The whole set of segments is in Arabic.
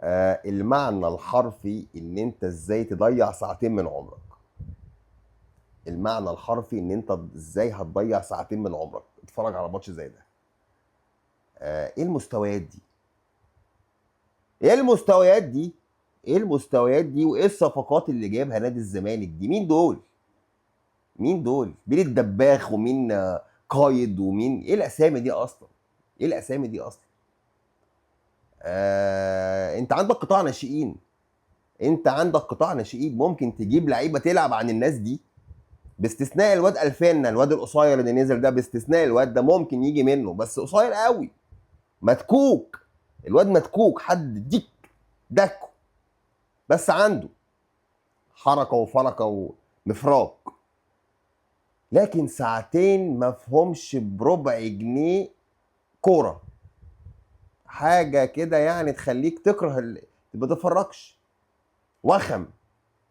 المعنى الحرفي ان انت ازاي تضيع ساعتين من عمرك. المعنى الحرفي ان انت ازاي هتضيع ساعتين من عمرك اتفرج على ماتش زي ده. ايه المستويات دي؟ ايه المستويات دي؟ ايه المستويات دي وايه الصفقات اللي جايبها نادي الزمالك دي؟ مين دول؟ مين دول؟ مين الدباخ ومين قايد ومين؟ ايه الاسامي دي اصلا؟ ايه الاسامي دي اصلا؟ انت عندك قطاع ناشئين. انت عندك قطاع ناشئين ممكن تجيب لعيبه تلعب عن الناس دي، باستثناء الواد الفينا، الواد القصير اللي نزل ده، باستثناء الواد ده ممكن يجي منه بس قصير قوي، متكوك. الواد متكوك، حد ديك دكه، بس عنده حركه وفركه ومفراق. لكن ساعتين ما فهمش بربع جنيه كوره، حاجه كده يعني تخليك تكره ما تتفرجش. وخم،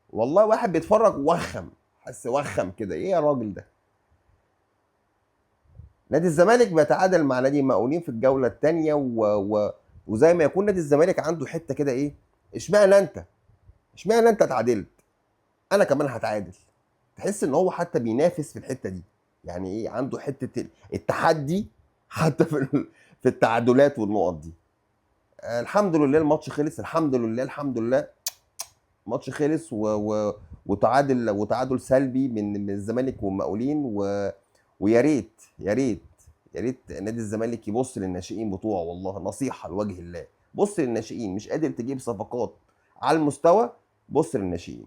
والله واحد بيتفرج وخم، حس وخم كده. ايه يا راجل ده؟ نادي الزمالك بيتعادل مع نادي المقاولين في الجوله الثانيه وزي ما يكون نادي الزمالك عنده حته كده، ايه اشمعنى انت؟ اشمعنى انت اتعادلت؟ انا كمان هتعادل. تحس ان هو حتى بينافس في الحته دي، يعني ايه، عنده حته التحدي حتى في التعادلات والنقط دي. الحمد لله الماتش خلص، الحمد لله الحمد لله. الماتش خلص وتعادل سلبي من الزمالك والمقاولين ويا ريت يا ريت يا ريت نادي الزمالك يبص للناشئين بتوعه، والله نصيحه لوجه الله. بص للناشئين، مش قادر تجيب صفقات على المستوى، بص للناشئين.